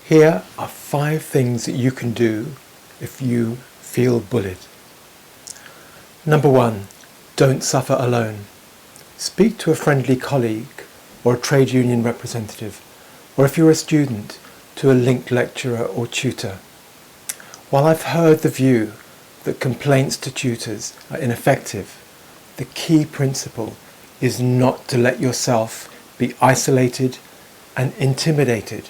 Here are 5 things that you can do if you feel bullied. Number 1, don't suffer alone. Speak to a friendly colleague or a trade union representative, or if you're a student, to a linked lecturer or tutor. While I've heard the view that complaints to tutors are ineffective, the key principle is not to let yourself be isolated and intimidated,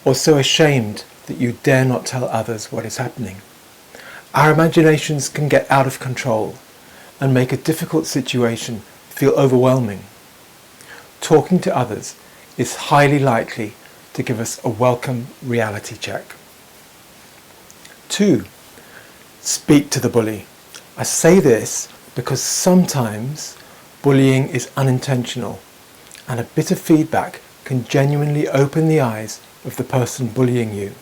or so ashamed that you dare not tell others what is happening. Our imaginations can get out of control and make a difficult situation feel overwhelming. Talking to others is highly likely to give us a welcome reality check. 2. Speak to the bully. I say this because sometimes bullying is unintentional, and a bit of feedback can genuinely open the eyes of the person bullying you.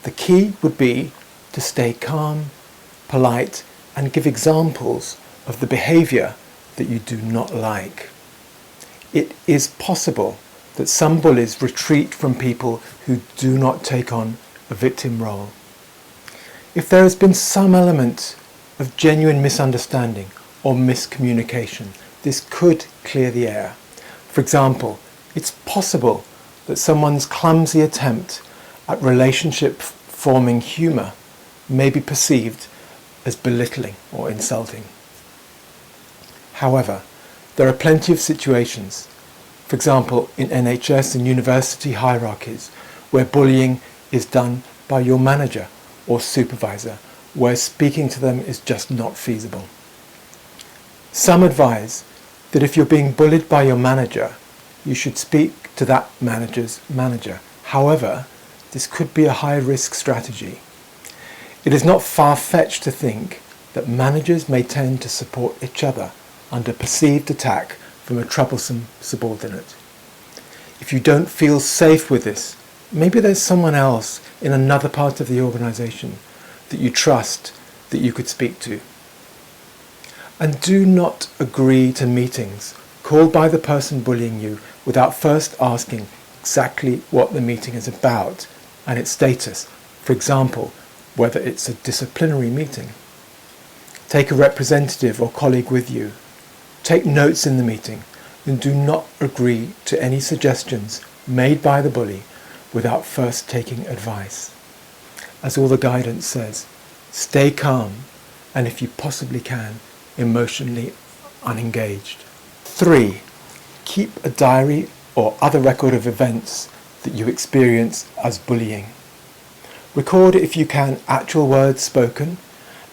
The key would be to stay calm, polite, and give examples of the behaviour that you do not like. It is possible that some bullies retreat from people who do not take on a victim role. If there has been some element of genuine misunderstanding or miscommunication, this could clear the air. For example, it's possible that someone's clumsy attempt at relationship-forming humour may be perceived as belittling or insulting. However, there are plenty of situations, for example in NHS and university hierarchies, where bullying is done by your manager or supervisor, where speaking to them is just not feasible. Some advise that if you're being bullied by your manager, you should speak to that manager's manager. However, this could be a high-risk strategy. It is not far-fetched to think that managers may tend to support each other under perceived attack from a troublesome subordinate. If you don't feel safe with this, maybe there's someone else in another part of the organisation that you trust that you could speak to. And do not agree to meetings called by the person bullying you without first asking exactly what the meeting is about and its status. For example, whether it's a disciplinary meeting. Take a representative or colleague with you. Take notes in the meeting, and do not agree to any suggestions made by the bully without first taking advice. As all the guidance says, stay calm and, if you possibly can, emotionally unengaged. 3. Keep a diary or other record of events that you experience as bullying. Record, if you can, actual words spoken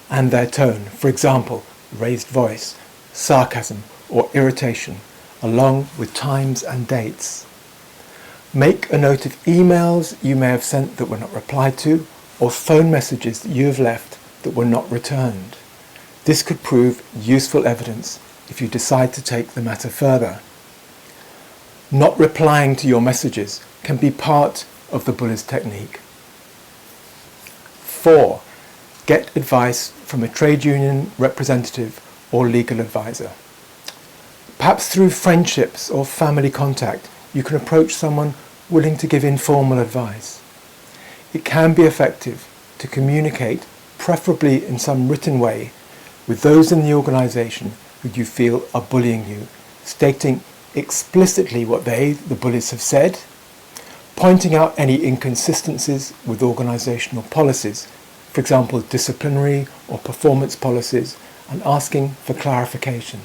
and their tone, for example, raised voice, sarcasm or irritation, along with times and dates. Make a note of emails you may have sent that were not replied to, or phone messages that you have left that were not returned. This could prove useful evidence if you decide to take the matter further. Not replying to your messages can be part of the bully's technique. 4. Get advice from a trade union representative or legal advisor. Perhaps through friendships or family contact, you can approach someone willing to give informal advice. It can be effective to communicate, preferably in some written way, with those in the organisation who you feel are bullying you, stating explicitly what the bullies have said, pointing out any inconsistencies with organisational policies, for example disciplinary or performance policies, and asking for clarification.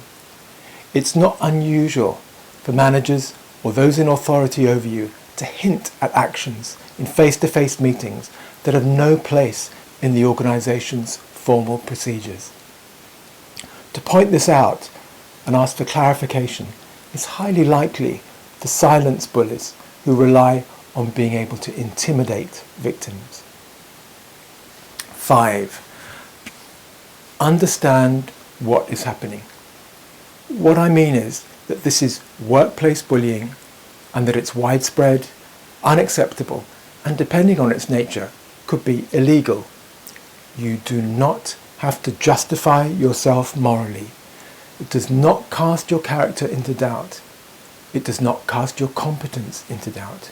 It's not unusual for managers or those in authority over you to hint at actions in face-to-face meetings that have no place in the organisation's formal procedures. To point this out and ask for clarification is highly likely to silence bullies who rely on being able to intimidate victims. 5. Understand what is happening. What I mean is that this is workplace bullying and that it's widespread, unacceptable, and depending on its nature, could be illegal. You do not have to justify yourself morally. It does not cast your character into doubt. It does not cast your competence into doubt.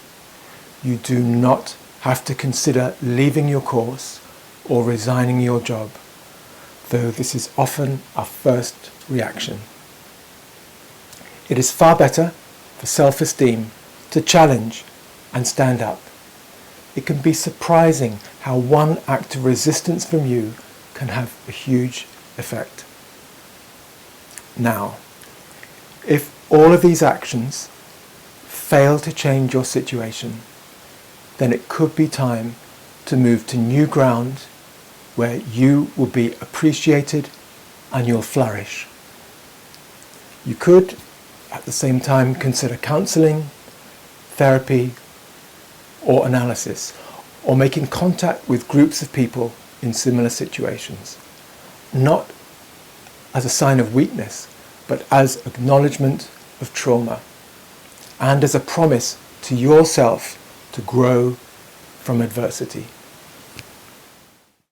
you do not have to consider leaving your course or resigning your job, though this is often our first reaction. It is far better for self-esteem to challenge and stand up. It can be surprising how one act of resistance from you can have a huge effect. Now, if all of these actions fail to change your situation, then it could be time to move to new ground where you will be appreciated and you'll flourish. You could, at the same time, consider counselling, therapy, or analysis, or making contact with groups of people in similar situations, not as a sign of weakness, but as acknowledgement of trauma, and as a promise to yourself to grow from adversity.